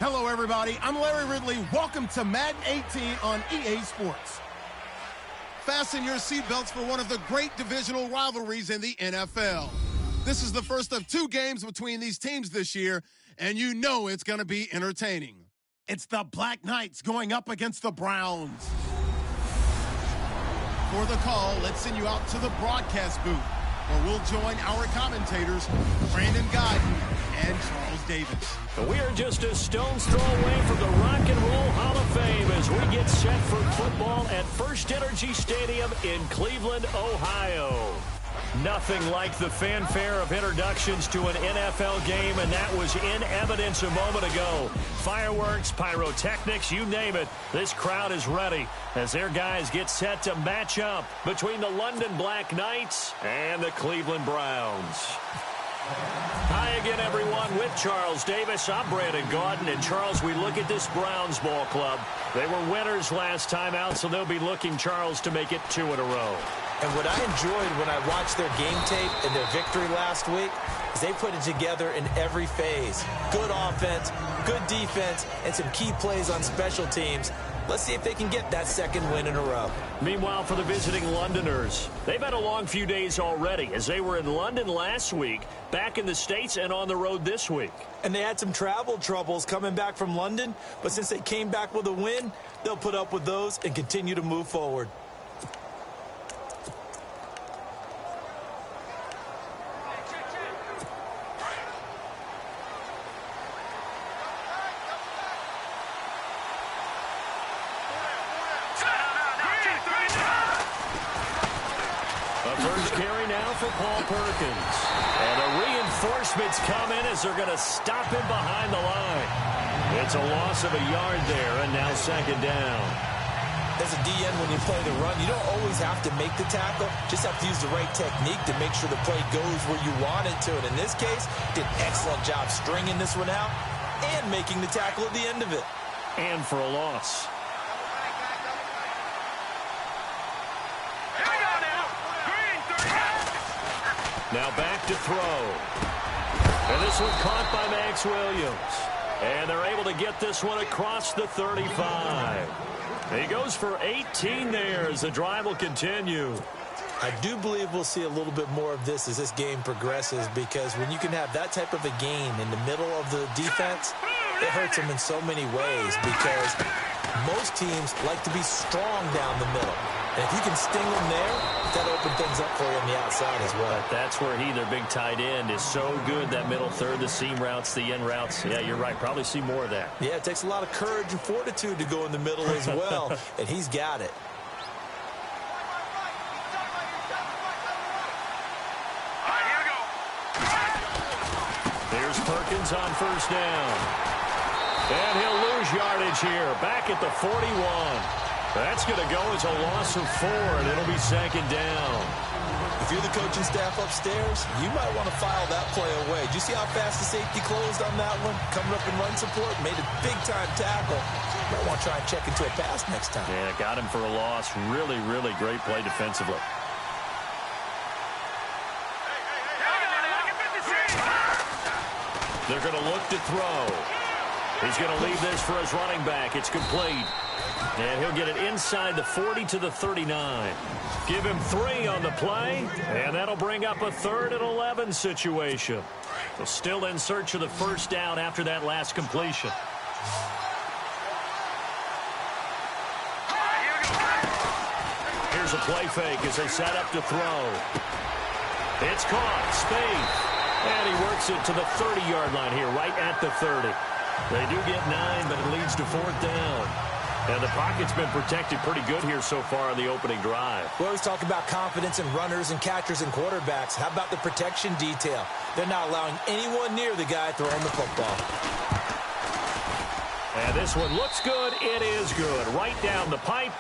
Hello, everybody. I'm Larry Ridley. Welcome to Madden 18 on EA Sports. Fasten your seatbelts for one of the great divisional rivalries in the NFL. This is the first of 2 games between these teams this year, and you know it's going to be entertaining. It's the Black Knights going up against the Browns. For the call, let's send you out to the broadcast booth, where we'll join our commentators, Brandon Guyton and Charles Davis. We are just a stone's throw away from the Rock and Roll Hall of Fame as we get set for football at First Energy Stadium in Cleveland, Ohio. Nothing like the fanfare of introductions to an NFL game, and that was in evidence a moment ago. Fireworks, pyrotechnics, you name it. This crowd is ready as their guys get set to match up between the London Black Knights and the Cleveland Browns. Hi again, everyone. With Charles Davis, I'm Brandon Guyton. And Charles, we look at this Browns ball club. They were winners last time out, so they'll be looking, Charles, to make it 2 in a row. And what I enjoyed when I watched their game tape and their victory last week is they put it together in every phase. Good offense, good defense, and some key plays on special teams. Let's see if they can get that 2nd win in a row. Meanwhile, for the visiting Londoners, they've had a long few days already as they were in London last week, back in the States, and on the road this week. And they had some travel troubles coming back from London, but since they came back with a win, they'll put up with those and continue to move forward. First carry now for Paul Perkins. And the reinforcements come in as they're going to stop him behind the line. It's a loss of a yard there, and now 2nd down. As a DN, when you play the run, you don't always have to make the tackle. Just have to use the right technique to make sure the play goes where you want it to. And in this case, did an excellent job stringing this one out and making the tackle at the end of it. And for a loss. Now back to throw. And this one caught by Max Williams. And they're able to get this one across the 35. He goes for 18 there as the drive will continue. I do believe we'll see a little bit more of this as this game progresses, because when you can have that type of a gain in the middle of the defense, it hurts them in so many ways, because most teams like to be strong down the middle. And if you can sting them there, that opens things up for you on the outside as well. But that's where their big tight end, is so good, that middle third, the seam routes, the end routes. Yeah, you're right. Probably see more of that. Yeah, it takes a lot of courage and fortitude to go in the middle as well, and he's got it. Here's Perkins on 1st down. And he'll lose yardage here, back at the 41. That's going to go as a loss of 4, and it'll be 2nd down. If you're the coaching staff upstairs, you might want to file that play away. Did you see how fast the safety closed on that one? Coming up in run support, made a big-time tackle. Might want to try and check into a pass next time. Yeah, got him for a loss. Really, really great play defensively. They're going to look to throw. He's going to leave this for his running back. It's complete. And he'll get it inside the 40 to the 39. Give him 3 on the play, and that'll bring up a 3rd and 11 situation. So still in search of the 1st down after that last completion. Here's a play fake as they set up to throw. It's caught. Spaeth. And he works it to the 30-yard line here, right at the 30. They do get 9, but it leads to 4th down. And the pocket's been protected pretty good here so far on the opening drive. We always talk about confidence in runners and catchers and quarterbacks. How about the protection detail? They're not allowing anyone near the guy throwing the football. And this one looks good. It is good. Right down the pipe.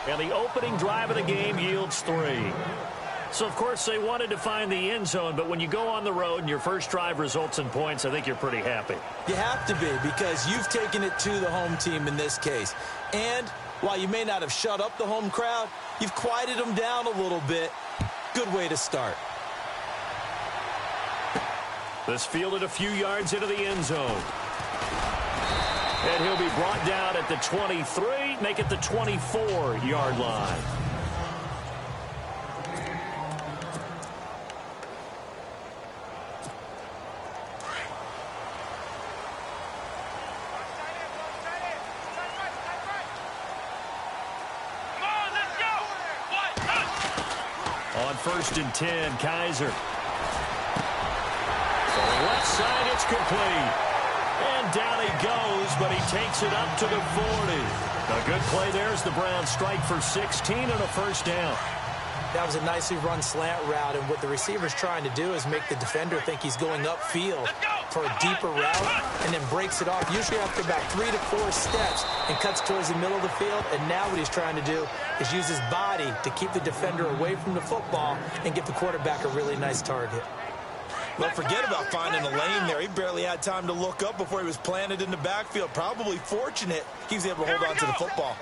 And the opening drive of the game yields 3. So, of course, they wanted to find the end zone, but when you go on the road and your first drive results in points, I think you're pretty happy. You have to be, because you've taken it to the home team in this case. And while you may not have shut up the home crowd, you've quieted them down a little bit. Good way to start. This fielded a few yards into the end zone. And he'll be brought down at the 23, make it the 24-yard line. On 1st and 10, Kaiser. For the left side, it's complete. And down he goes, but he takes it up to the 40. A good play there as the Browns strike for 16 and a first down. That was a nicely run slant route, and what the receiver's trying to do is make the defender think he's going upfield for a deeper route, and then breaks it off, usually after about 3 to 4 steps, and cuts towards the middle of the field. And now what he's trying to do is use his body to keep the defender away from the football and give the quarterback a really nice target. Well, forget about finding a lane there. He barely had time to look up before he was planted in the backfield. Probably fortunate he was able to hold on to the football.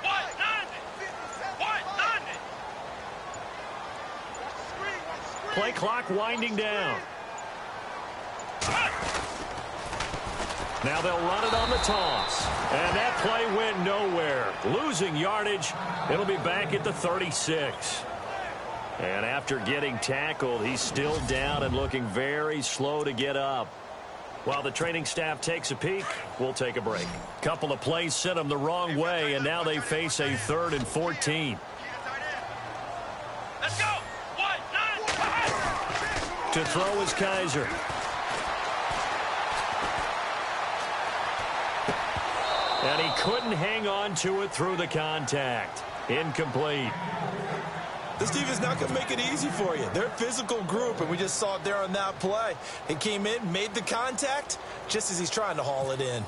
Play clock winding down. Now they'll run it on the toss. And that play went nowhere. Losing yardage. It'll be back at the 36. And after getting tackled, he's still down and looking very slow to get up. While the training staff takes a peek, we'll take a break. Couple of plays sent them the wrong way, and now they face a 3rd and 14. Let's go! To throw is Kaiser. And he couldn't hang on to it through the contact. Incomplete. This team is not going to make it easy for you. They're a physical group, and we just saw it there on that play. He came in, made the contact, just as he's trying to haul it in.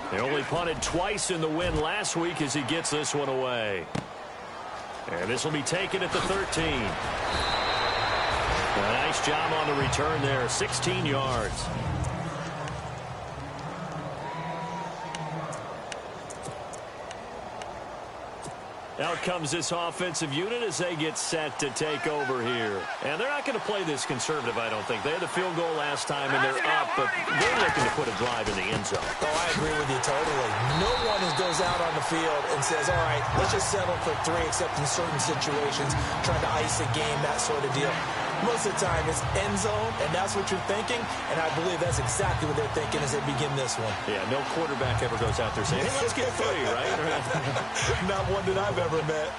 They only punted twice in the win last week as he gets this one away. And this will be taken at the 13. A nice job on the return there, 16 yards. Out comes this offensive unit as they get set to take over here. And they're not going to play this conservative, I don't think. They had the field goal last time, and they're up, but they're looking to put a drive in the end zone. Oh, I agree with you totally. No one goes out on the field and says, all right, let's just settle for 3, except in certain situations, trying to ice a game, that sort of deal. Most of the time, it's end zone, and that's what you're thinking, and I believe that's exactly what they're thinking as they begin this one. Yeah, no quarterback ever goes out there saying, hey, let's get 3, right? Not one that I've ever met.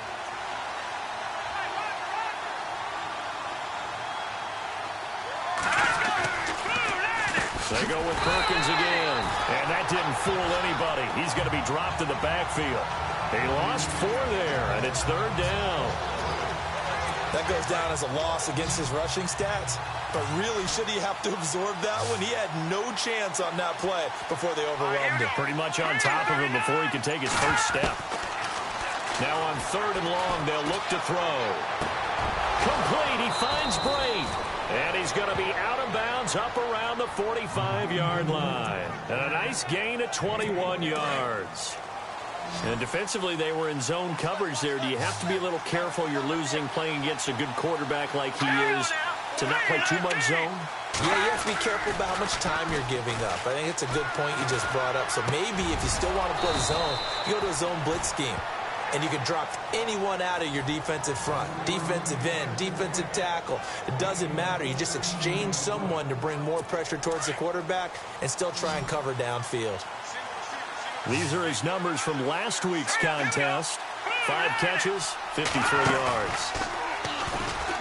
They go with Perkins again, and that didn't fool anybody. He's going to be dropped in the backfield. He lost 4 there, and it's 3rd down. That goes down as a loss against his rushing stats. But really, should he have to absorb that one? He had no chance on that play before they overwhelmed him. Pretty much on top of him before he could take his first step. Now on 3rd and long, they'll look to throw. Complete. He finds Brate. And he's going to be out of bounds up around the 45-yard line. And a nice gain at 21 yards. And defensively, they were in zone coverage there. Do you have to be a little careful? You're losing playing against a good quarterback like he is to not play too much zone? Yeah, you have to be careful about how much time you're giving up. I think it's a good point you just brought up. So maybe if you still want to play zone, you go to a zone blitz scheme. And you can drop anyone out of your defensive front, defensive end, defensive tackle. It doesn't matter. You just exchange someone to bring more pressure towards the quarterback and still try and cover downfield. These are his numbers from last week's contest. 5 catches, 53 yards.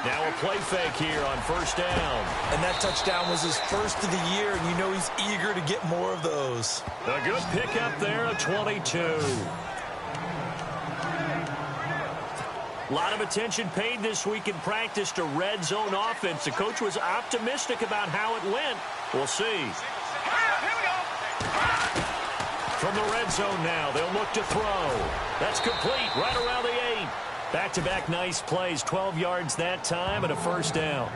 Now a play fake here on 1st down. And that touchdown was his first of the year, and you know he's eager to get more of those. A good pickup there at 22. A lot of attention paid this week in practice to red zone offense. The coach was optimistic about how it went. We'll see. From the red zone now, they'll look to throw. That's complete right around the 8. Back-to-back nice plays, 12 yards that time and a 1st down.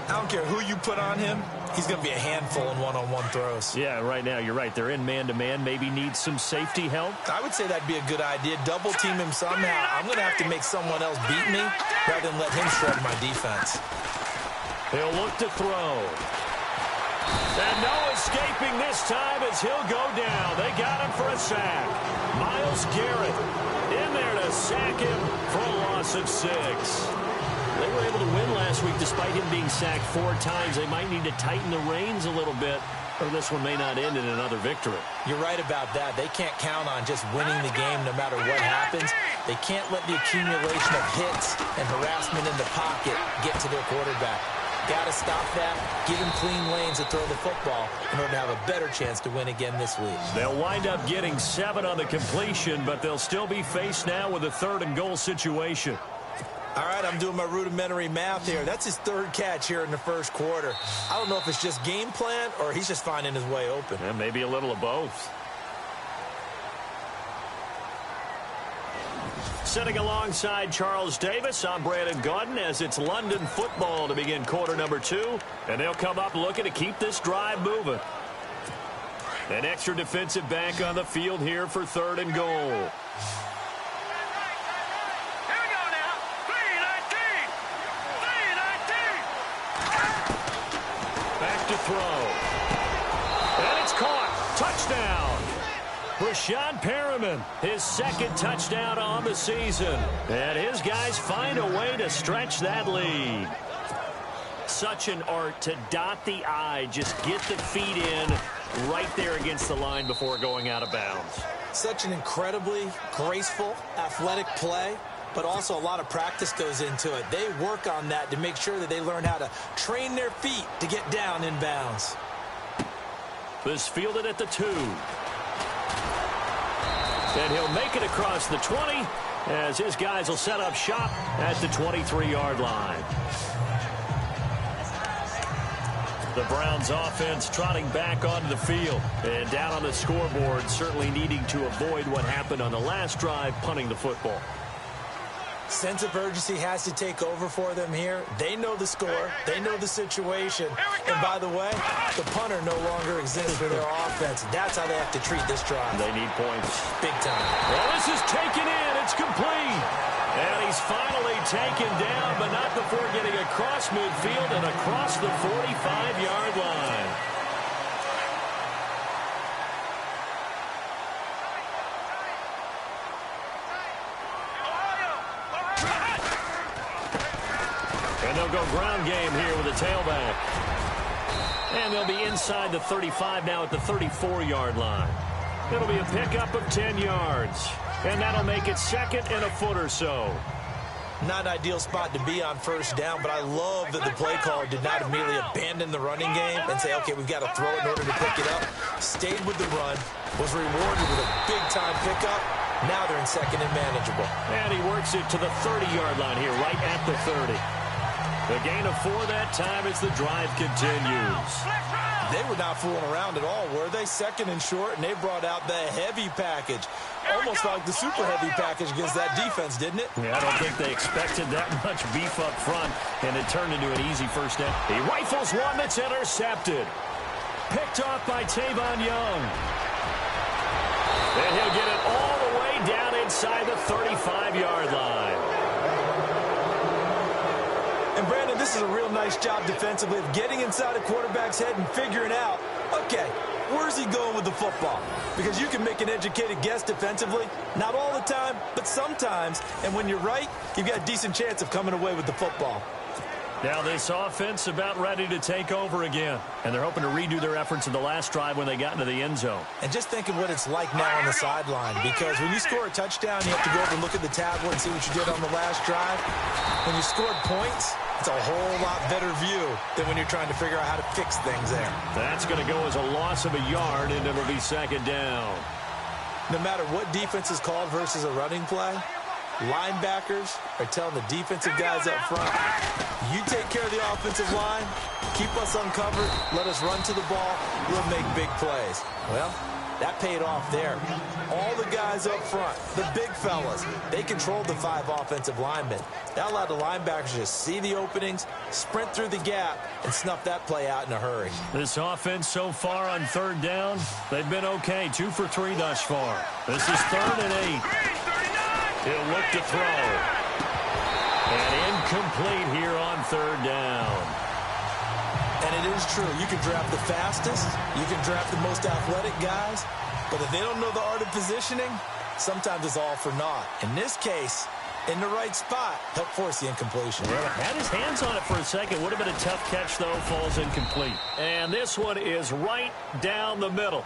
I don't care who you put on him. He's going to be a handful in one-on-one throws. Yeah, right now, you're right. They're in man-to-man. Maybe need some safety help. I would say that'd be a good idea. Double team him somehow. I'm going to have to make someone else beat me rather than let him shred my defense. He'll look to throw. And no escaping this time as he'll go down. They got him for a sack. Myles Garrett in there to sack him for a loss of 6. They were able to win last week despite him being sacked 4 times. They might need to tighten the reins a little bit, or this one may not end in another victory. You're right about that. They can't count on just winning the game no matter what happens. They can't let the accumulation of hits and harassment in the pocket get to their quarterback. Got to stop that, give him clean lanes to throw the football in order to have a better chance to win again this week. They'll wind up getting 7 on the completion, but they'll still be faced now with a 3rd and goal situation. All right, I'm doing my rudimentary math here. That's his 3rd catch here in the first quarter. I don't know if it's just game plan or he's just finding his way open. Yeah, maybe a little of both. Sitting alongside Charles Davis, I'm Brandon Gaudin as it's London football to begin quarter number 2. And they'll come up looking to keep this drive moving. An extra defensive back on the field here for 3rd and goal. Back to throw. And it's caught. Touchdown. Brashad Perriman, his 2nd touchdown on the season. And his guys find a way to stretch that lead. Such an art to dot the I, just get the feet in right there against the line before going out of bounds. Such an incredibly graceful, athletic play, but also a lot of practice goes into it. They work on that to make sure that they learn how to train their feet to get down in bounds. This fielded at the 2. And he'll make it across the 20 as his guys will set up shop at the 23-yard line. The Browns offense trotting back onto the field. And down on the scoreboard, certainly needing to avoid what happened on the last drive, punting the football. Sense of urgency has to take over for them here. They know the score. They know the situation. And by the way, the punter no longer exists for their offense. That's how they have to treat this drive. They need points. Big time. Well, this is taken in. It's complete. And he's finally taken down, but not before getting across midfield and across the 45-yard line. And they'll go ground game here with a tailback. And they'll be inside the 35 now at the 34-yard line. It'll be a pickup of 10 yards. And that'll make it 2nd and a foot or so. Not an ideal spot to be on first down, but I love that the play caller did not immediately abandon the running game and say, okay, we've got to throw it in order to pick it up. Stayed with the run, was rewarded with a big-time pickup. Now they're in 2nd and manageable. And he works it to the 30-yard line here, right at the 30. The gain of 4 that time as the drive continues. They were not fooling around at all, were they? 2nd and short, and they brought out the heavy package. Almost like the super heavy package against that defense, didn't it? Yeah, I don't think they expected that much beef up front, and it turned into an easy first down. He rifles one that's intercepted. Picked off by Tavon Young. And he'll get it all the way down inside the 35-yard line. And, Brandon, this is a real nice job defensively of getting inside a quarterback's head and figuring out, okay, where's he going with the football? Because you can make an educated guess defensively. Not all the time, but sometimes. And when you're right, you've got a decent chance of coming away with the football. Now this offense about ready to take over again. And they're hoping to redo their efforts in the last drive when they got into the end zone. And just think of what it's like now on the sideline. Because when you score a touchdown, you have to go over and look at the tablet and see what you did on the last drive. When you scored points, it's a whole lot better view than when you're trying to figure out how to fix things there. That's going to go as a loss of a yard, and it'll be 2nd down. No matter what defense is called versus a running play, linebackers are telling the defensive guys up front, you take care of the offensive line, keep us uncovered, let us run to the ball, we'll make big plays. Well, that paid off there. All the guys up front, the big fellas, they controlled the 5 offensive linemen. That allowed the linebackers to see the openings, sprint through the gap, and snuff that play out in a hurry. This offense so far on 3rd down, they've been okay. 2 for 3 thus far. This is 3rd and 8. He'll look to throw. And incomplete here on 3rd down. And it is true. You can draft the fastest. You can draft the most athletic guys. But if they don't know the art of positioning, sometimes it's all for naught. In this case, in the right spot, help force the incompletion. Well, had his hands on it for a second. Would have been a tough catch, though. Falls incomplete. And this one is right down the middle.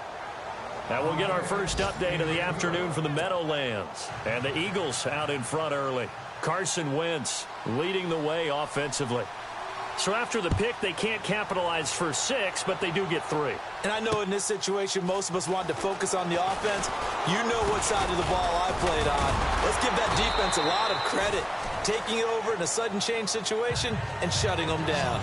Now we'll get our first update of the afternoon from the Meadowlands. And the Eagles out in front early. Carson Wentz leading the way offensively. So after the pick, they can't capitalize for 6, but they do get 3. And I know in this situation, most of us want to focus on the offense. You know what side of the ball I played on. Let's give that defense a lot of credit. Taking it over in a sudden change situation and shutting them down.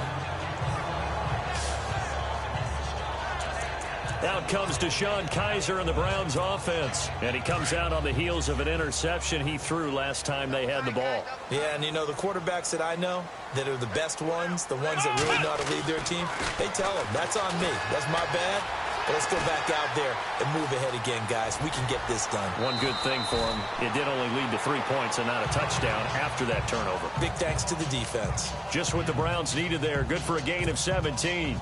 Out comes DeShone Kizer in the Browns offense. And he comes out on the heels of an interception he threw last time they had the ball. Yeah, and you know, the quarterbacks that I know that are the best ones, the ones that really know how to lead their team, they tell them, that's on me. That's my bad. But let's go back out there and move ahead again, guys. We can get this done. One good thing for him, it did only lead to 3 points and not a touchdown after that turnover. Big thanks to the defense. Just what the Browns needed there. Good for a gain of 17.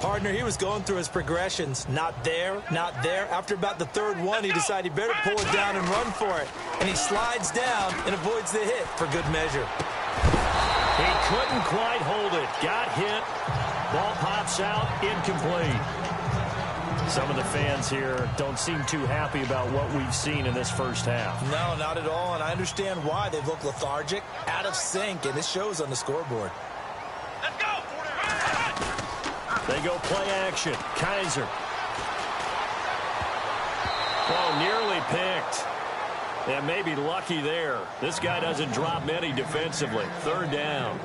Partner, he was going through his progressions. Not there, not there. After about the third one, he decided he better pull it down and run for it. And he slides down and avoids the hit for good measure. He couldn't quite hold it. Got hit. Ball pops out. Incomplete. Some of the fans here don't seem too happy about what we've seen in this first half. No, not at all, and I understand why. They look lethargic, out of sync, and it shows on the scoreboard. Let's go! They go play action. Kizer. Oh, nearly picked. And maybe lucky there. This guy doesn't drop many defensively. Third down.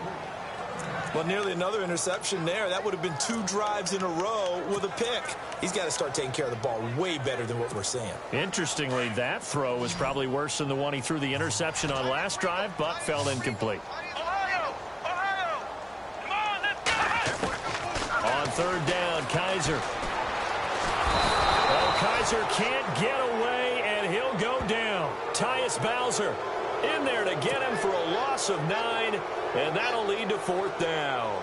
Well, nearly another interception there. That would have been 2 drives in a row with a pick. He's got to start taking care of the ball way better than what we're seeing. Interestingly, that throw was probably worse than the one he threw the interception on last drive, but fell incomplete. Ohio! Ohio! Come on, let's go! On third down, Kizer. Oh, Kizer can't get away, and he'll go down. Tyus Bowser in there to get him for a loss of 9, and that'll lead to 4th down.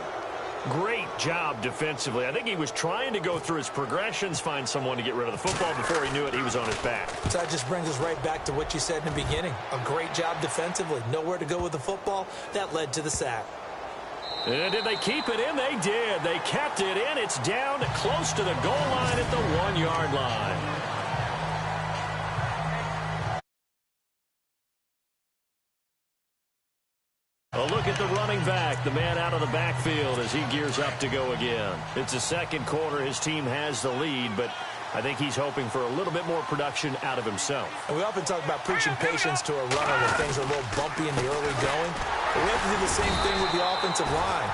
Great job defensively. I think he was trying to go through his progressions, find someone to get rid of the football. Before he knew it, he was on his back. So that just brings us right back to what you said in the beginning. A great job defensively. Nowhere to go with the football. That led to the sack. And did they keep it in? They did. They kept it in. It's down close to the goal line at the 1-yard line. A look at the running back, the man out of the backfield as he gears up to go again. It's the second quarter. His team has the lead, but I think he's hoping for a little bit more production out of himself. And we often talk about preaching patience to a runner when things are a little bumpy in the early going. But we have to do the same thing with the offensive line.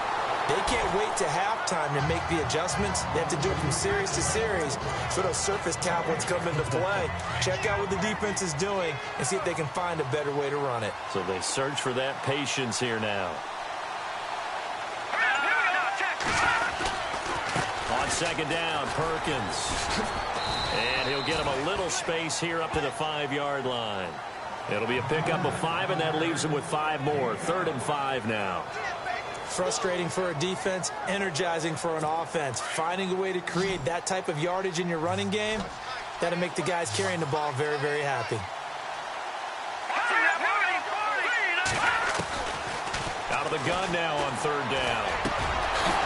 They can't wait to halftime to make the adjustments. They have to do it from series to series so those surface tablets come into play. Check out what the defense is doing and see if they can find a better way to run it. So they search for that patience here now. On second down, Perkins. And he'll get him a little space here up to the 5-yard line. It'll be a pickup of 5, and that leaves him with 5 more. 3rd and 5 now. Frustrating for a defense, energizing for an offense. Finding a way to create that type of yardage in your running game, that'll make the guys carrying the ball very, very happy. Out of the gun now on 3rd down.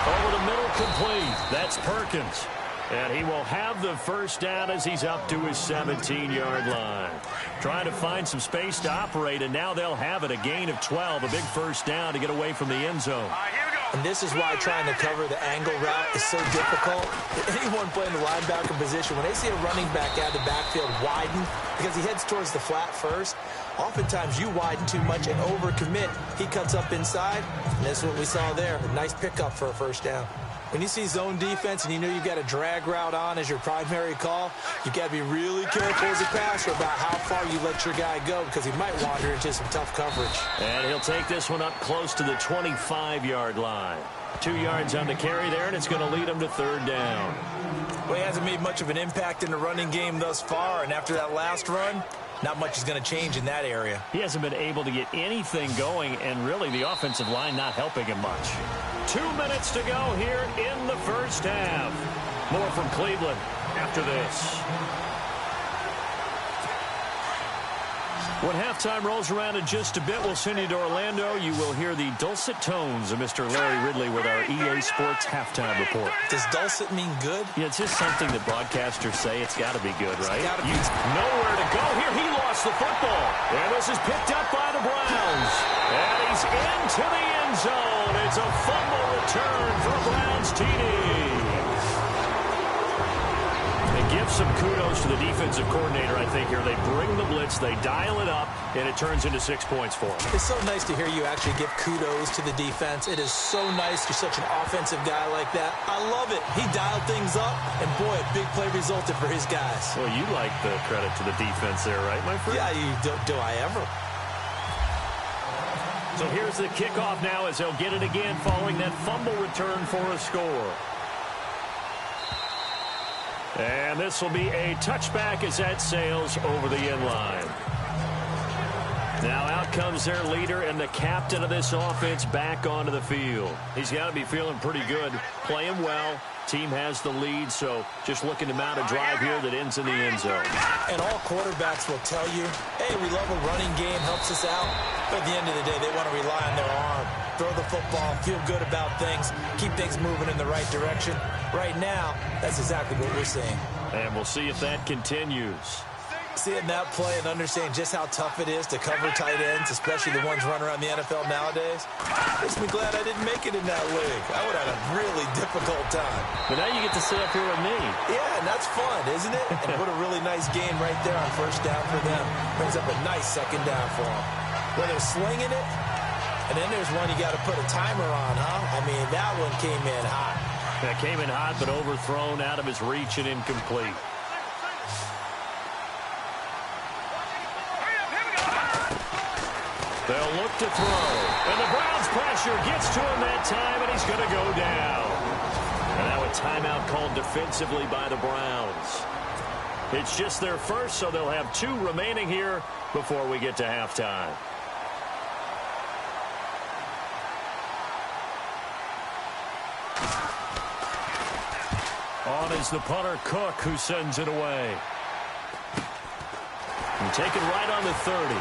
Over the middle, complete. That's Perkins. And he will have the first down as he's up to his 17-yard line. Trying to find some space to operate, and now they'll have it. A gain of 12, a big first down to get away from the end zone. And this is why trying to cover the angle route is so difficult. Anyone playing the linebacker position, when they see a running back out of the backfield widen, because he heads towards the flat first, oftentimes you widen too much and overcommit. He cuts up inside, and that's what we saw there. A nice pickup for a first down. When you see zone defense and you know you've got a drag route on as your primary call, you've got to be really careful as a passer about how far you let your guy go because he might wander into some tough coverage. And he'll take this one up close to the 25-yard line. 2 yards on the carry there, and it's going to lead him to 3rd down. Well, he hasn't made much of an impact in the running game thus far, and after that last run, not much is going to change in that area. He hasn't been able to get anything going, and really the offensive line not helping him much. 2 minutes to go here in the first half. More from Cleveland after this. When halftime rolls around in just a bit, we'll send you to Orlando. You will hear the dulcet tones of Mr. Larry Ridley with our EA Sports halftime report. Does dulcet mean good? Yeah, it's just something that broadcasters say. It's got to be good, right? It's gotta be. Nowhere to go here. He lost the football. And this is picked up by the Browns. And he's into the end zone. It's a fumble return for Browns TD. Give some kudos to the defensive coordinator, I think, here. They bring the blitz, they dial it up, and it turns into 6 points for them. It's so nice to hear you actually give kudos to the defense. It is so nice. You're such an offensive guy like that. I love it. He dialed things up, and boy, a big play resulted for his guys. Well, you like the credit to the defense there, right, my friend? Yeah, do I ever? So here's the kickoff now as they'll get it again following that fumble return for a score. And this will be a touchback as that sails over the end line. Now out comes their leader and the captain of this offense back onto the field. He's got to be feeling pretty good, playing well. Team has the lead, so just looking to mount a drive here that ends in the end zone. And all quarterbacks will tell you, hey, we love a running game, helps us out. But at the end of the day, they want to rely on their arm. Throw the football, feel good about things, keep things moving in the right direction. Right now, that's exactly what we're seeing. And we'll see if that continues. Seeing that play and understanding just how tough it is to cover tight ends, especially the ones running around the NFL nowadays, makes me glad I didn't make it in that league. I would have had a really difficult time. But now you get to sit up here with me. Yeah, and that's fun, isn't it? And what a really nice game right there on first down for them. Brings up a nice second down for them. Where they're slinging it, and then there's one you got to put a timer on, huh? I mean, that one came in hot. That came in hot, but overthrown out of his reach and incomplete. They'll look to throw. And the Browns' pressure gets to him that time, and he's going to go down. And now a timeout called defensively by the Browns. It's just their first, so they'll have 2 remaining here before we get to halftime. On is the punter, Cook, who sends it away. And taken right on the 30.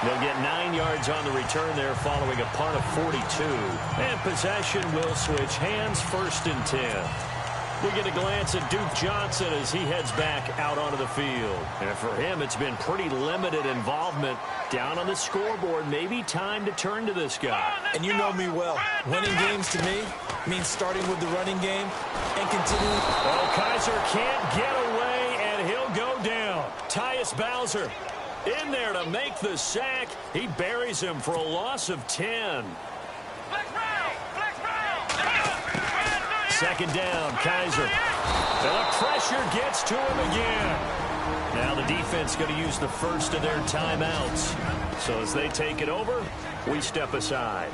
They'll get 9 yards on the return there following a punt of 42. And possession will switch hands, 1st and 10. We get a glance at Duke Johnson as he heads back out onto the field. And for him, it's been pretty limited involvement down on the scoreboard. Maybe time to turn to this guy. And you know me well. Winning games to me means starting with the running game and continuing. Oh, Kaiser can't get away, and he'll go down. Tyus Bowser in there to make the sack. He buries him for a loss of 10. Second down, Kaiser. And the pressure gets to him again. Now the defense going to use the first of their timeouts. So as they take it over, we step aside.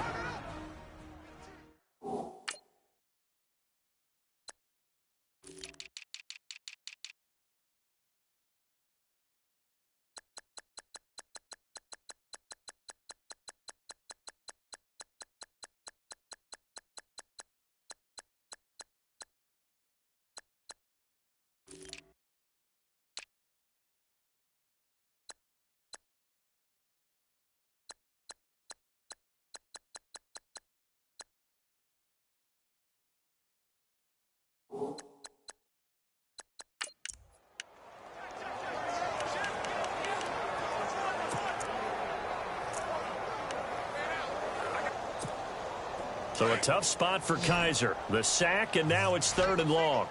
So a tough spot for Kaiser. The sack, and now it's 3rd and long.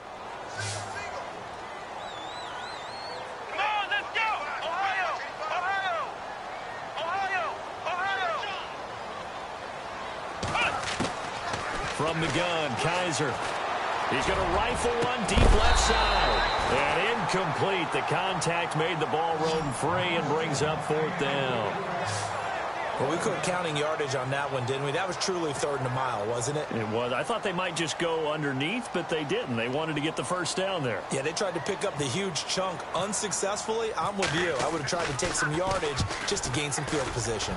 Come on, let's go! Ohio! Ohio! Ohio! Ohio! From the gun, Kaiser. He's going to rifle one deep left side. And incomplete. The contact made the ball roam free and brings up 4th down. Well, we quit counting yardage on that one, didn't we? That was truly 3rd and a mile, wasn't it? It was. I thought they might just go underneath, but they didn't. They wanted to get the first down there. Yeah, they tried to pick up the huge chunk unsuccessfully. I'm with you. I would have tried to take some yardage just to gain some field position.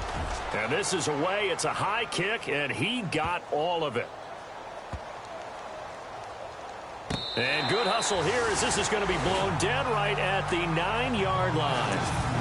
And this is away. It's a high kick, and he got all of it. And good hustle here as this is going to be blown dead right at the 9-yard line.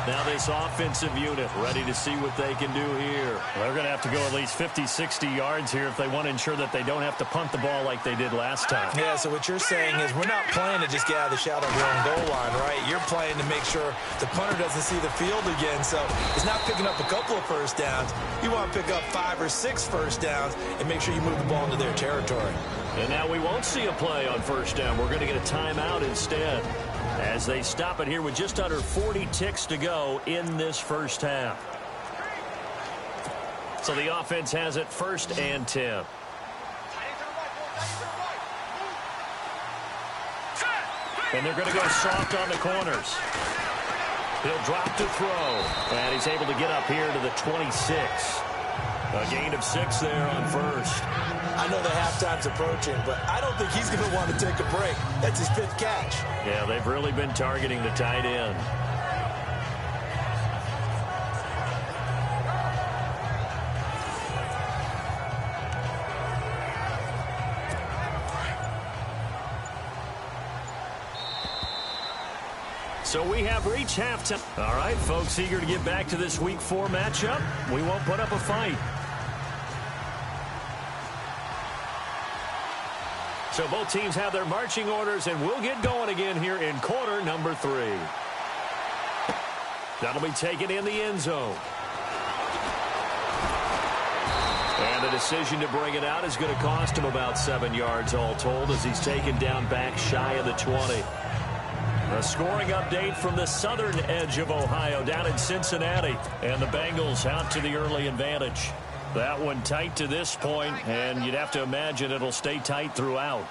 Now this offensive unit ready to see what they can do here. They're going to have to go at least 50, 60 yards here if they want to ensure that they don't have to punt the ball like they did last time. Yeah, so what you're saying is we're not playing to just get out of the shadow of your own goal line, right? You're playing to make sure the punter doesn't see the field again. So it's not picking up a couple of first downs. You want to pick up 5 or 6 first downs and make sure you move the ball into their territory. And now we won't see a play on first down. We're going to get a timeout instead, as they stop it here with just under 40 ticks to go in this first half. So the offense has it 1st and 10. And they're going to go soft on the corners. He'll drop to throw. And he's able to get up here to the 26. A gain of 6 there on first. I know the halftime's approaching, but I don't think he's going to want to take a break. That's his 5th catch. Yeah, they've really been targeting the tight end. So we have reached halftime. All right, folks, eager to get back to this Week 4 matchup. We won't put up a fight. So both teams have their marching orders, and we'll get going again here in quarter number 3. That'll be taken in the end zone. And the decision to bring it out is going to cost him about 7 yards all told, as he's taken down back shy of the 20. A scoring update from the southern edge of Ohio down in Cincinnati. And the Bengals out to the early advantage. That one tight to this point, and you'd have to imagine it'll stay tight throughout.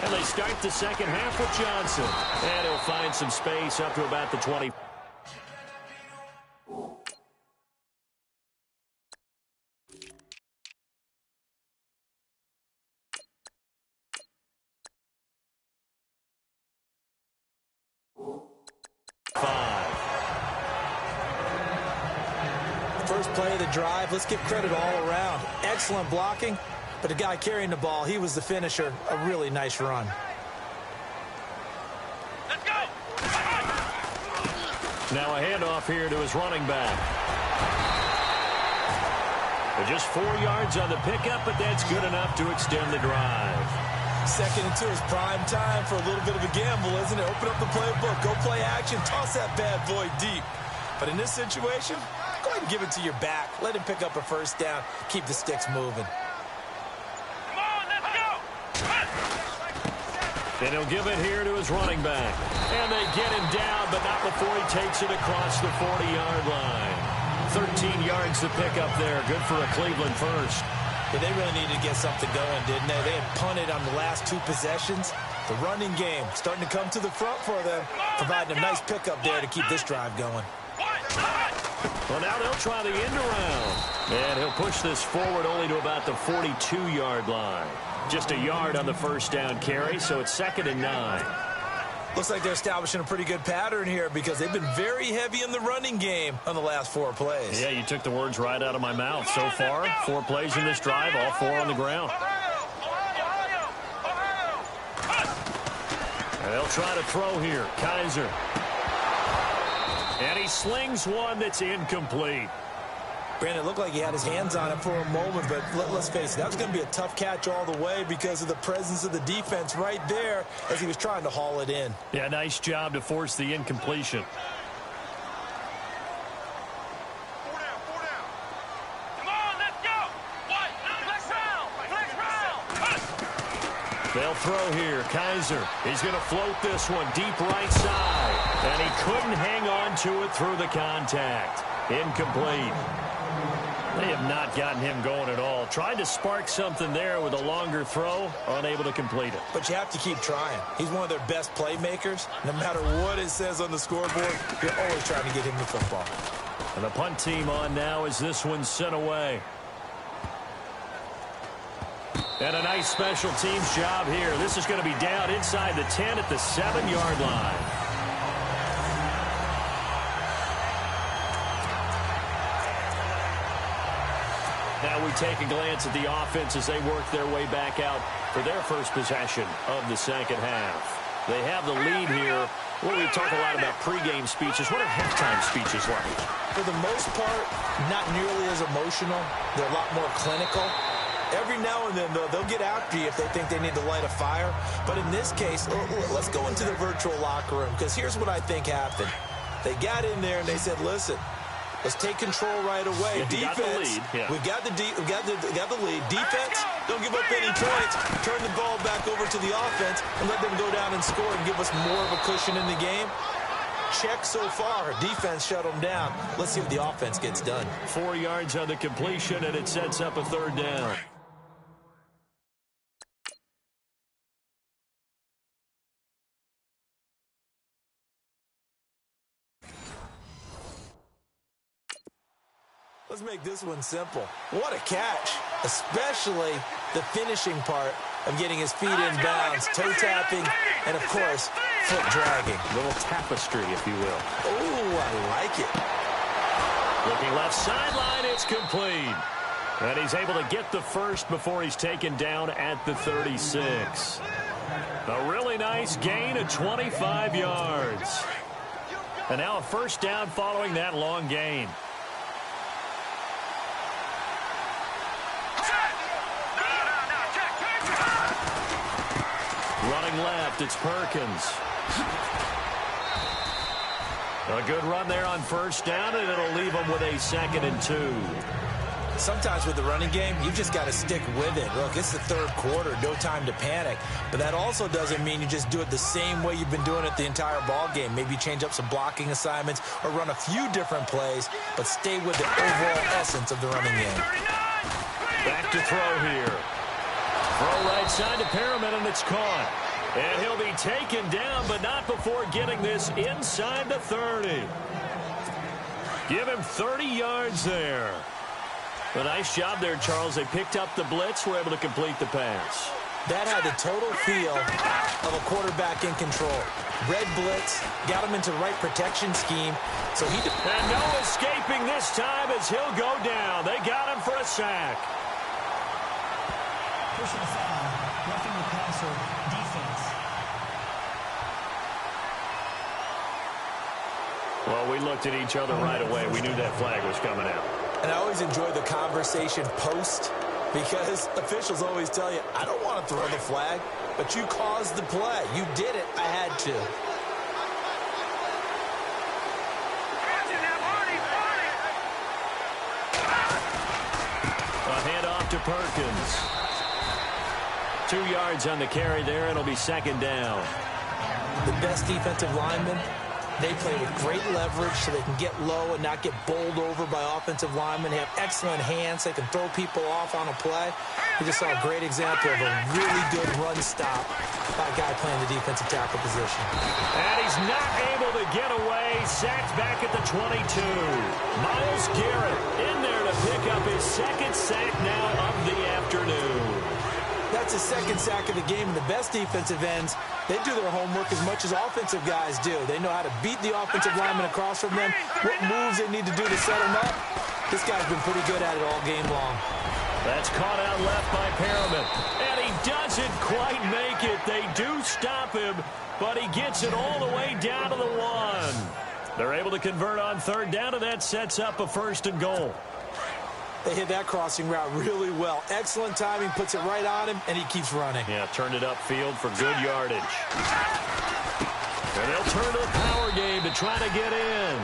And they start the second half with Johnson. And he'll find some space up to about the 20. First play of the drive. Let's give credit all around. Excellent blocking, but the guy carrying the ball, he was the finisher. A really nice run. Let's go! Now a handoff here to his running back. Just 4 yards on the pickup, but that's good enough to extend the drive. Second and 2 is prime time for a little bit of a gamble, isn't it? Open up the playbook, go play action, toss that bad boy deep. But in this situation, go ahead and give it to your back. Let him pick up a first down. Keep the sticks moving. Come on, let's go! And he'll give it here to his running back. And they get him down, but not before he takes it across the 40-yard line. 13 yards to pick up there. Good for a Cleveland first. Yeah, they really needed to get something going, didn't they? They had punted on the last 2 possessions. The running game starting to come to the front for them, providing a nice pickup there to keep this drive going. Well, now they'll try the end around. And he'll push this forward only to about the 42-yard line. Just a yard on the first down carry, so it's 2nd and 9. Looks like they're establishing a pretty good pattern here because they've been very heavy in the running game on the last 4 plays. Yeah, you took the words right out of my mouth. So far, 4 plays in this drive, all 4 on the ground. And they'll try to throw here. Kaiser. And he slings one that's incomplete. Brandon, it looked like he had his hands on it for a moment, but let's face it, that was going to be a tough catch all the way because of the presence of the defense right there as he was trying to haul it in. Yeah, nice job to force the incompletion. 4 down, 4 down. Come on, let's go! What? Flex round! They'll throw here. Kaiser. He's going to float this one deep right side. And he couldn't hang on to it through the contact. Incomplete. They have not gotten him going at all. Tried to spark something there with a longer throw, unable to complete it. But you have to keep trying. He's one of their best playmakers. No matter what it says on the scoreboard, you're always trying to get him the football. And the punt team on now as this one's sent away. And a nice special teams job here. This is going to be down inside the 10 at the 7-yard line. Now we take a glance at the offense as they work their way back out for their first possession of the second half. They have the lead here. Well, we talk a lot about pregame speeches. What are halftime speeches like? For the most part, not nearly as emotional. They're a lot more clinical. Every now and then, though, they'll get after you if they think they need to light a fire. But in this case, let's go into the virtual locker room, because here's what I think happened. They got in there and they said, listen, let's take control right away. Defense, we've got the lead. Defense, don't give up any points. Turn the ball back over to the offense and let them go down and score and give us more of a cushion in the game. Check so far. Defense shut them down. Let's see what the offense gets done. 4 yards on the completion, and it sets up a third down. Let's make this one simple. What a catch, especially the finishing part of getting his feet in bounds, toe tapping, and, of course, foot dragging. A little tapestry, if you will. Oh, I like it. Looking left sideline, it's complete. And he's able to get the first before he's taken down at the 36. A really nice gain of 25 yards. And now a first down following that long gain. Running left, it's Perkins. A good run there on first down, and it'll leave them with a 2nd and 2. Sometimes with the running game, you just got to stick with it. Look, it's the third quarter, no time to panic. But that also doesn't mean you just do it the same way you've been doing it the entire ball game. Maybe change up some blocking assignments or run a few different plays, but stay with the overall essence of the running game. Back to throw here. Throw right side to Perriman, and it's caught. And he'll be taken down, but not before getting this inside the 30. Give him 30 yards there. A nice job there, Charles. They picked up the blitz, were able to complete the pass. That had the total feel of a quarterback in control. Red blitz, got him into the right protection scheme. So and no escaping this time as he'll go down. They got him for a sack. Personal foul, roughing the passer, defense. Well, we looked at each other right away. We knew that flag was coming out. And I always enjoy the conversation post, because officials always tell you, I don't want to throw the flag, but you caused the play. You did it. I had to. A handoff to Perkins. 2 yards on the carry there. It'll be 2nd down. The best defensive linemen, they play with great leverage so they can get low and not get bowled over by offensive linemen. They have excellent hands. They can throw people off on a play. We just saw a great example of a really good run stop by a guy playing the defensive tackle position. And he's not able to get away. Sacked back at the 22. Myles Garrett in there to pick up his 2nd sack now of the afternoon. That's his 2nd sack of the game, and the best defensive ends, they do their homework as much as offensive guys do. They know how to beat the offensive lineman across from them, what moves they need to do to set them up. This guy's been pretty good at it all game long. That's caught out left by Perriman, and he doesn't quite make it. They do stop him, but he gets it all the way down to the 1. They're able to convert on 3rd down, and that sets up a 1st and goal. They hit that crossing route really well. Excellent timing, puts it right on him, and he keeps running. Yeah, turned it upfield for good yardage. And they'll turn to the power game to try to get in.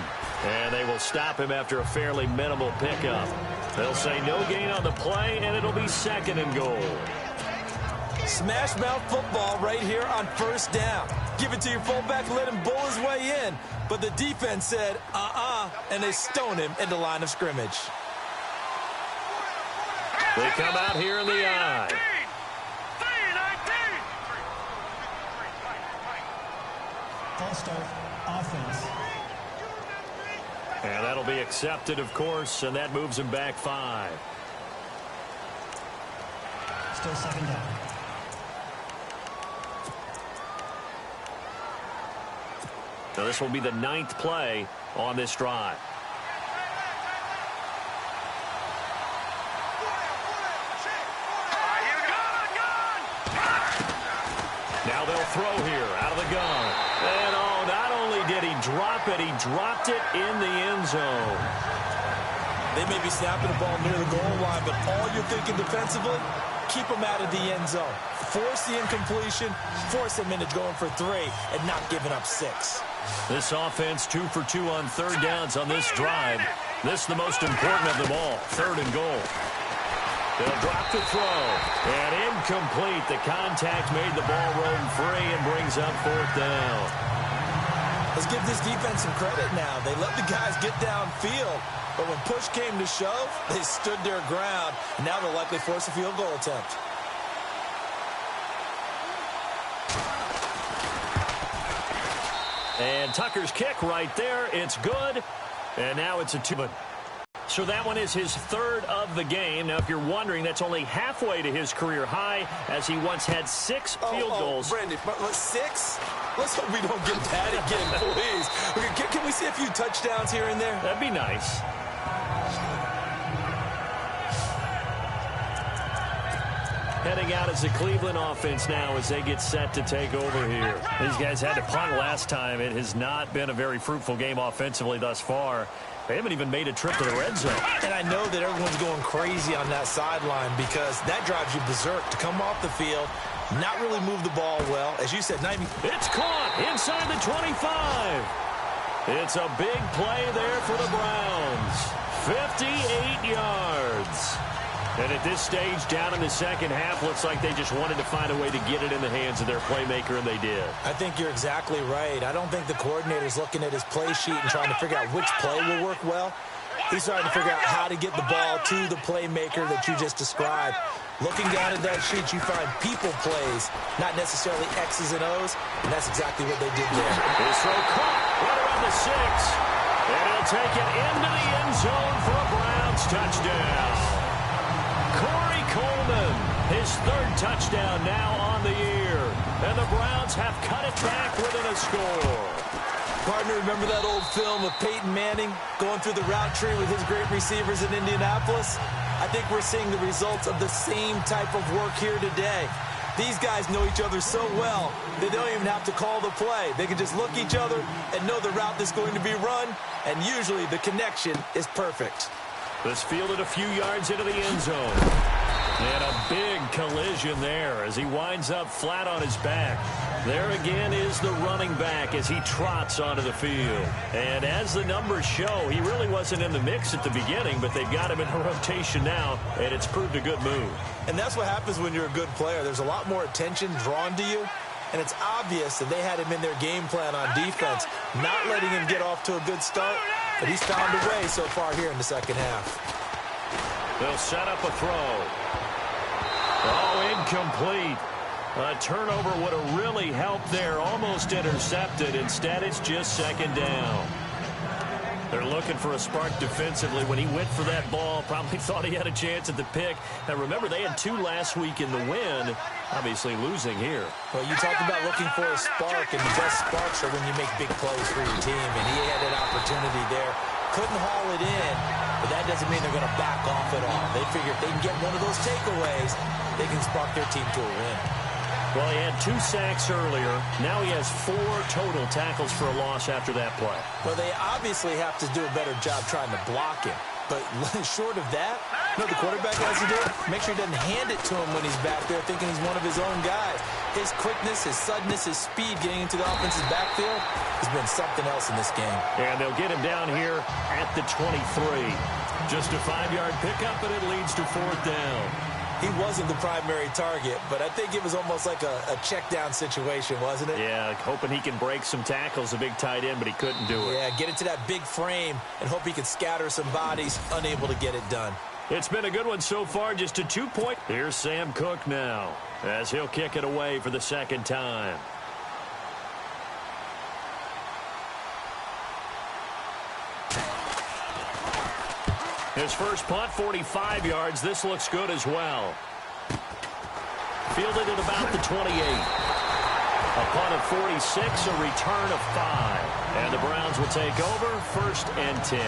And they will stop him after a fairly minimal pickup. They'll say no gain on the play, and it'll be 2nd and goal. Smash mouth football right here on 1st down. Give it to your fullback, let him bull his way in. But the defense said, and they stone him into line of scrimmage. They come out here in the I. False start, offense. And that'll be accepted, of course, and that moves him back 5. Still second down. Now this will be the 9th play on this drive. Now they'll throw here out of the gun. And oh, not only did he drop it, he dropped it in the end zone. They may be snapping the ball near the goal line, but all you're thinking defensively, keep them out of the end zone. Force the incompletion, force them into going for 3, and not giving up 6. This offense 2 for 2 on third downs on this drive. This the most important of them all, 3rd and goal. They'll drop the throw, and incomplete. The contact made the ball roam free and brings up 4th down. Let's give this defense some credit now. They let the guys get downfield, but when push came to shove, they stood their ground. Now they'll likely force a field goal attempt. And Tucker's kick right there. It's good. And now it's a 2. So that one is his 3rd of the game. Now, if you're wondering, that's only halfway to his career high, as he once had 6 field goals. Brandon, 6? Let's hope we don't get that again, please. Can we see a few touchdowns here and there? That'd be nice. Heading out as the Cleveland offense now as they get set to take over here. These guys had to punt last time. It has not been a very fruitful game offensively thus far. They haven't even made a trip to the red zone. And I know that everyone's going crazy on that sideline because that drives you berserk to come off the field, not really move the ball well. As you said, it's caught inside the 25. It's a big play there for the Browns. 58 yards. And at this stage, down in the second half, looks like they just wanted to find a way to get it in the hands of their playmaker, and they did. I think you're exactly right. I don't think the coordinator's looking at his play sheet and trying to figure out which play will work well. He's trying to figure out how to get the ball to the playmaker that you just described. Looking down at that sheet, you find people plays, not necessarily X's and O's, and that's exactly what they did there. His throw caught right around the 6. And he'll take it into the end zone for a Browns touchdown. Corey Coleman, his 3rd touchdown now on the year. And the Browns have cut it back within a score. Partner, remember that old film of Peyton Manning going through the route tree with his great receivers in Indianapolis? I think we're seeing the results of the same type of work here today. These guys know each other so well, they don't even have to call the play. They can just look each other and know the route that's going to be run, and usually the connection is perfect. This fielded a few yards into the end zone. And a big collision there as he winds up flat on his back. There again is the running back as he trots onto the field. And as the numbers show, he really wasn't in the mix at the beginning, but they've got him in rotation now, and it's proved a good move. And that's what happens when you're a good player. There's a lot more attention drawn to you, and it's obvious that they had him in their game plan on defense, not letting him get off to a good start, but he's found a way so far here in the second half. They'll set up a throw. Oh, incomplete. A turnover would have really helped there. Almost intercepted. Instead, it's just 2nd down. They're looking for a spark defensively. When he went for that ball, probably thought he had a chance at the pick. Now, remember, they had 2 last week in the win. Obviously losing here. Well, you talk about looking for a spark, and the best sparks are when you make big plays for your team, and he had an opportunity there. Couldn't haul it in, but that doesn't mean they're going to back off at all. They figure if they can get one of those takeaways, they can spark their team to a win. Well, he had 2 sacks earlier. Now he has 4 total tackles for a loss after that play. Well, they obviously have to do a better job trying to block him. But short of that, you know what the quarterback has to do? Make sure he doesn't hand it to him when he's back there thinking he's one of his own guys. His quickness, his suddenness, his speed getting into the offense's backfield has been something else in this game. And they'll get him down here at the 23. Just a 5-yard pickup, and it leads to 4th down. He wasn't the primary target, but I think it was almost like a check-down situation, wasn't it? Yeah, hoping he can break some tackles, a big tight end, but he couldn't do it. Yeah, get into that big frame and hope he can scatter some bodies, unable to get it done. It's been a good one so far, just a 2-point. Here's Sam Cook now, as he'll kick it away for the second time. His first punt, 45 yards. This looks good as well. Fielded at about the 28. A punt of 46, a return of 5. And the Browns will take over, 1st and 10.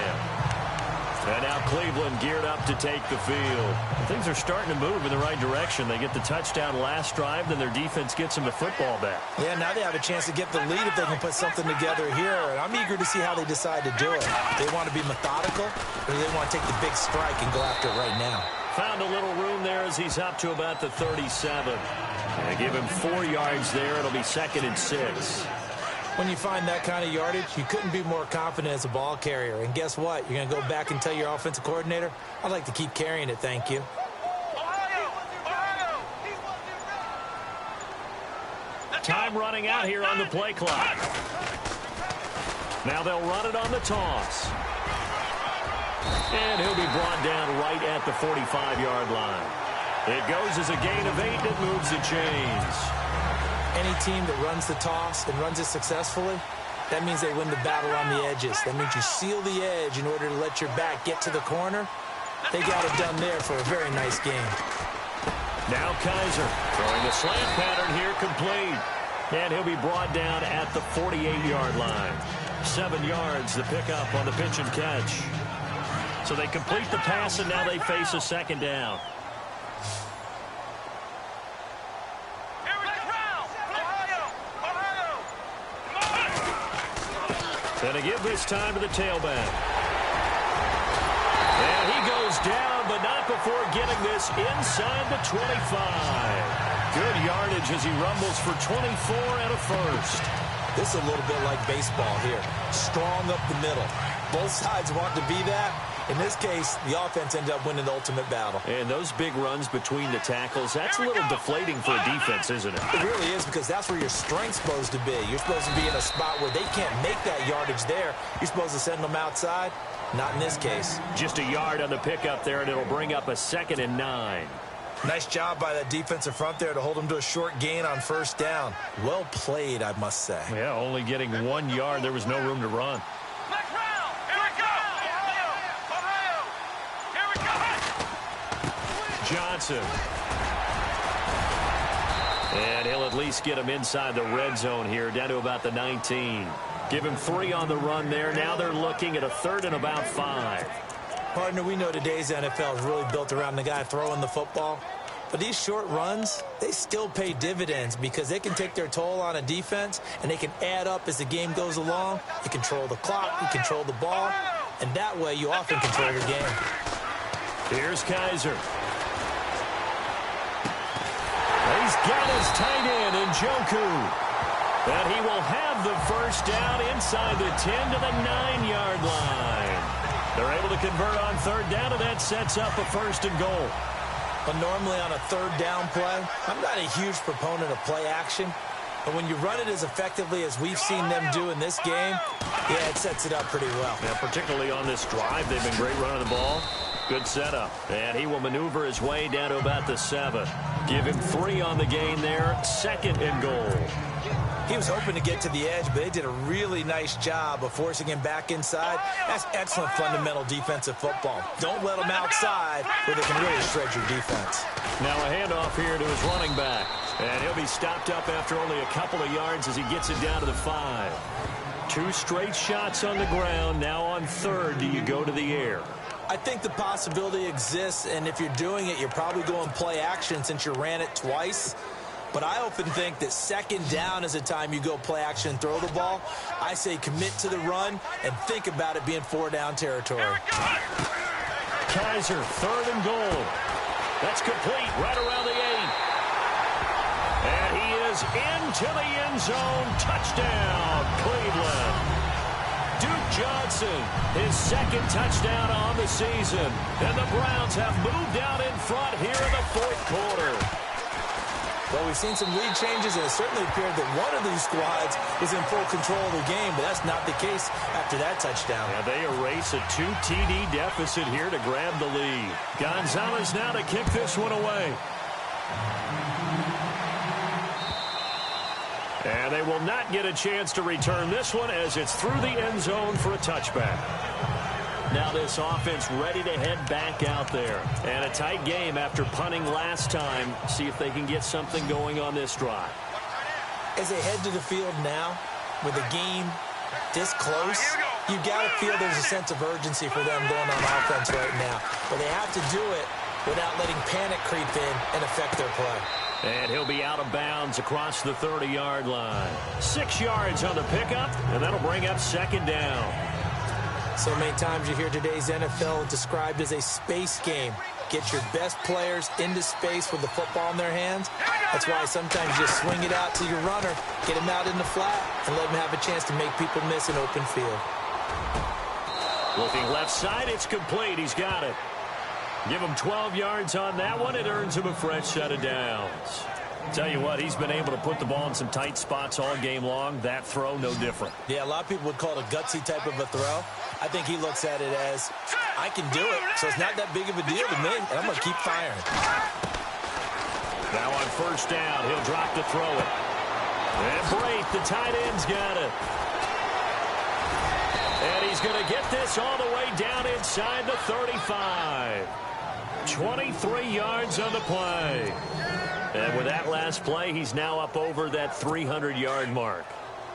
And now Cleveland geared up to take the field. Things are starting to move in the right direction. They get the touchdown last drive, then their defense gets them the football back. Yeah, now they have a chance to get the lead if they can put something together here. And I'm eager to see how they decide to do it. They want to be methodical, or do they want to take the big strike and go after it right now? Found a little room there as he's up to about the 37. And give him 4 yards there. It'll be 2nd and 6. When you find that kind of yardage, you couldn't be more confident as a ball carrier. And guess what? You're going to go back and tell your offensive coordinator, I'd like to keep carrying it, thank you. Time running out here on the play clock. Now they'll run it on the toss. And he'll be brought down right at the 45-yard line. It goes as a gain of 8 that moves the chains. Any team that runs the toss and runs it successfully, that means they win the battle on the edges. That means you seal the edge in order to let your back get to the corner. They got it done there for a very nice game. Now Kaiser throwing the slant pattern here, complete. And he'll be brought down at the 48-yard line. 7 yards, the pickup on the pitch and catch. So they complete the pass, and now they face a 2nd down. And to give this time to the tailback. And he goes down, but not before getting this inside the 25. Good yardage as he rumbles for 24 and a 1st. This is a little bit like baseball here. Strong up the middle. Both sides want to be that. In this case, the offense ended up winning the ultimate battle. And those big runs between the tackles, that's a little deflating for a defense, isn't it? It really is, because that's where your strength's supposed to be. You're supposed to be in a spot where they can't make that yardage there. You're supposed to send them outside. Not in this case. Just a yard on the pickup there, and it'll bring up a 2nd and 9. Nice job by that defensive front there to hold them to a short gain on 1st down. Well played, I must say. Yeah, only getting 1 yard. There was no room to run. Johnson. And he'll at least get him inside the red zone here, down to about the 19. Give him 3 on the run there. Now they're looking at a 3rd and about 5. Partner, we know today's NFL is really built around the guy throwing the football. But these short runs, they still pay dividends because they can take their toll on a defense, and they can add up as the game goes along. You control the clock, you control the ball, and that way you often control your game. Here's Kaiser. He's got his tight end, Njoku. And he will have the 1st down inside the 10 to the 9-yard line. They're able to convert on 3rd down, and that sets up a 1st and goal. But normally on a 3rd down play, I'm not a huge proponent of play action. But when you run it as effectively as we've seen them do in this game, yeah, it sets it up pretty well. Yeah, particularly on this drive, they've been great running the ball. Good setup. And he will maneuver his way down to about the 7. Give him 3 on the gain there. 2nd and goal. He was hoping to get to the edge, but they did a really nice job of forcing him back inside. That's excellent fundamental defensive football. Don't let him outside where they can really shred your defense. Now a handoff here to his running back. And he'll be stopped up after only a couple of yards as he gets it down to the 5. 2 straight shots on the ground. Now on 3rd, do you go to the air? I think the possibility exists, and if you're doing it, you're probably going play action since you ran it twice. But I often think that 2nd down is the time you go play action and throw the ball. I say commit to the run and think about it being 4-down territory. Kaiser, 3rd and goal. That's complete right around the 8. And he is into the end zone. Touchdown, Cleveland. Duke Johnson, his 2nd touchdown on the season. And the Browns have moved out in front here in the 4th quarter. Well, we've seen some lead changes, and it certainly appeared that one of these squads was in full control of the game, but that's not the case after that touchdown. Yeah, they erase a 2 TD deficit here to grab the lead. Gonzalez now to kick this one away. And they will not get a chance to return this one as it's through the end zone for a touchback. Now this offense ready to head back out there. And a tight game after punting last time. See if they can get something going on this drive. As they head to the field now, with the game this close, you got to feel there's a sense of urgency for them going on offense right now. But they have to do it without letting panic creep in and affect their play. And he'll be out of bounds across the 30-yard line. 6 yards on the pickup, and that'll bring up second down. So many times you hear today's NFL described as a space game. Get your best players into space with the football in their hands. That's why sometimes you just swing it out to your runner, get him out in the flat, and let him have a chance to make people miss an open field. Looking left side, it's complete. He's got it. Give him 12 yards on that one. It earns him a fresh set of downs. Tell you what, he's been able to put the ball in some tight spots all game long. That throw, no different. Yeah, a lot of people would call it a gutsy type of a throw. I think he looks at it as, I can do it, so it's not that big of a deal to me, and I'm going to keep firing. Now on first down, he'll drop to throw it. And Brate, the tight end's got it. And he's going to get this all the way down inside the 35. 23 yards on the play. And with that last play, he's now up over that 300-yard mark.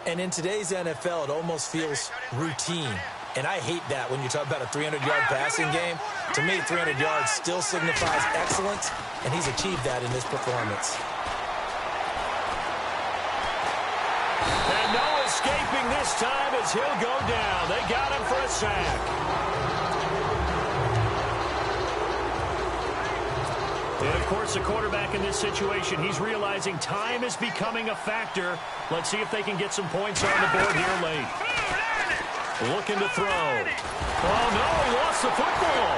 And in today's NFL, it almost feels routine. And I hate that when you talk about a 300-yard passing game. To me, 300 yards still signifies excellence, and he's achieved that in this performance. And no escaping this time as he'll go down. They got him for a sack. And, of course, the quarterback in this situation, he's realizing time is becoming a factor. Let's see if they can get some points on the board here late. Looking to throw. Oh, no, he lost the football.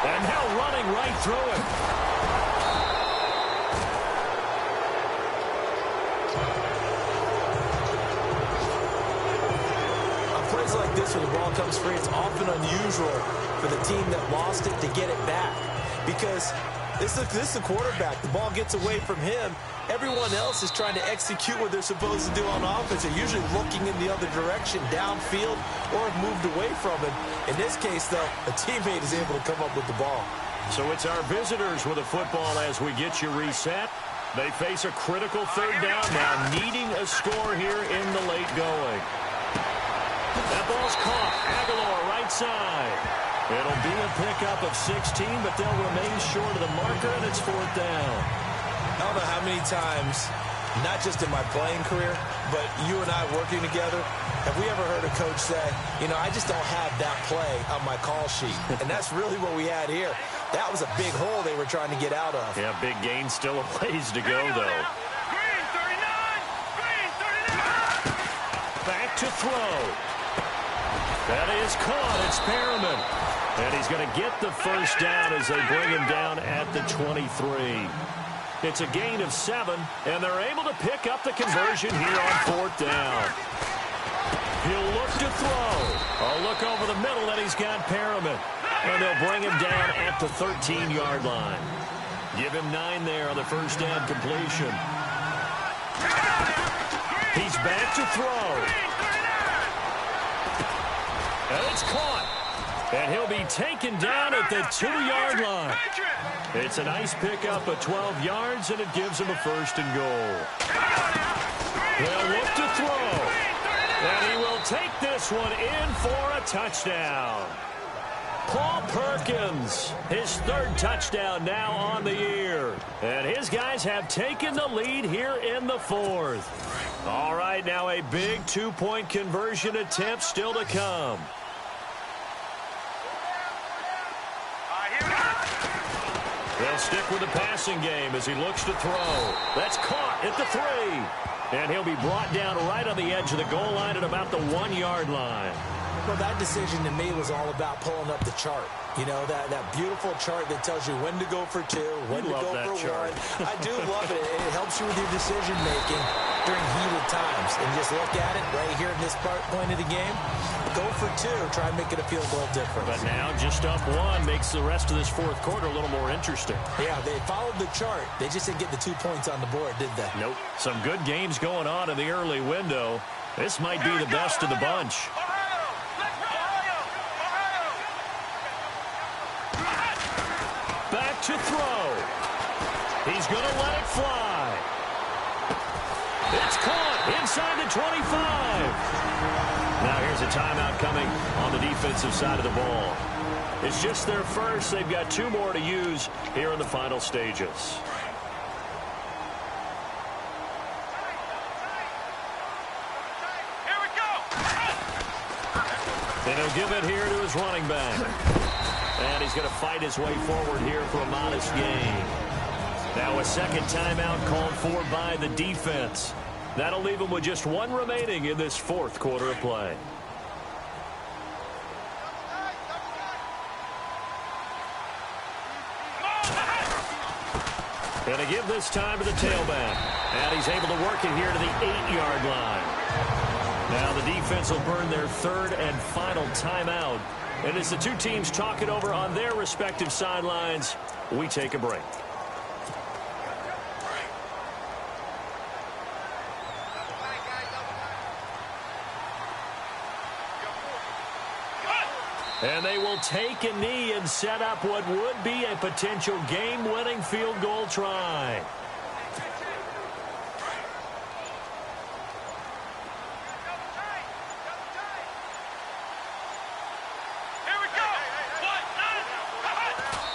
And now running right through it. On plays like this where the ball comes free, it's often unusual for the team that lost it to get it back. Because this is the quarterback. The ball gets away from him. Everyone else is trying to execute what they're supposed to do on offense. They're usually looking in the other direction, downfield, or have moved away from him. In this case, though, a teammate is able to come up with the ball. So it's our visitors with a football as we get you reset. They face a critical third down now, needing a score here in the late going. That ball's caught. Aguilar right side. It'll be a pickup of 16, but they'll remain short of the marker, and it's fourth down. I don't know how many times, not just in my playing career, but you and I working together, have we ever heard a coach say, you know, I just don't have that play on my call sheet. And that's really what we had here. That was a big hole they were trying to get out of. Yeah, big gain, still a ways to go, though. Green 39! Green 39! Back to throw. That is caught. It's Perriman. And he's going to get the first down as they bring him down at the 23. It's a gain of 7, and they're able to pick up the conversion here on fourth down. He'll look to throw. A look over the middle, and he's got Perriman. And they'll bring him down at the 13-yard line. Give him 9 there on the first down completion. He's back to throw. And it's caught. And he'll be taken down at the 2-yard line. It's a nice pickup of 12 yards, and it gives him a first and goal. They'll look to throw. And he will take this one in for a touchdown. Paul Perkins, his third touchdown now on the year. And his guys have taken the lead here in the fourth. All right, now a big 2-point conversion attempt still to come. They'll stick with the passing game as he looks to throw. That's caught at the 3. And he'll be brought down right on the edge of the goal line at about the 1-yard line. Well, that decision to me was all about pulling up the chart. You know, that beautiful chart that tells you when to go for 2, when to go for 1. I do love it. It helps you with your decision-making during heated times. And just look at it right here in this point of the game. Go for 2. Try and make it a field goal difference. But now just up 1 makes the rest of this fourth quarter a little more interesting. Yeah, they followed the chart. They just didn't get the 2 points on the board, did they? Nope. Some good games going on in the early window. This might be the best of the bunch. Back to throw. He's going to let it fly. It's caught inside the 25. Now here's a timeout coming on the defensive side of the ball. It's just their first. They've got 2 more to use here in the final stages. And he'll give it here to his running back. And he's going to fight his way forward here for a modest gain. Now a second timeout called for by the defense. That'll leave him with just 1 remaining in this fourth quarter of play. And to give this time to the tailback. And he's able to work it here to the 8-yard line. Now the defense will burn their 3rd and final timeout. And as the 2 teams talk it over on their respective sidelines, we take a break. And they will take a knee and set up what would be a potential game-winning field goal try.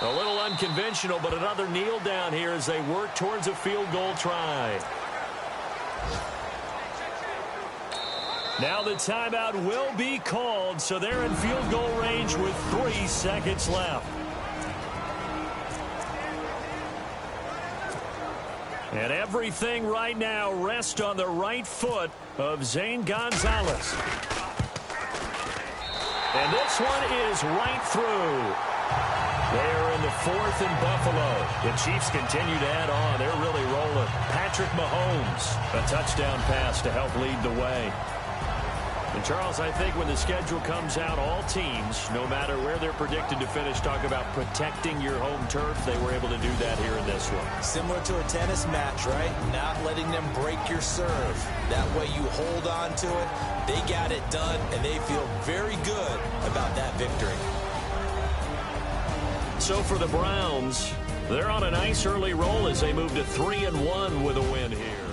A little unconventional, but another kneel down here as they work towards a field goal try. Now the timeout will be called, so they're in field goal range with 3 seconds left. And everything right now rests on the right foot of Zane Gonzalez. And this one is right through. They're in the 4th and Buffalo. The Chiefs continue to add on. They're really rolling. Patrick Mahomes, a touchdown pass to help lead the way. And, Charles, I think when the schedule comes out, all teams, no matter where they're predicted to finish, talk about protecting your home turf. They were able to do that here in this one. Similar to a tennis match, right? Not letting them break your serve. That way you hold on to it. They got it done, and they feel very good about that victory. So for the Browns, they're on a nice early roll as they move to 3-1 with a win here.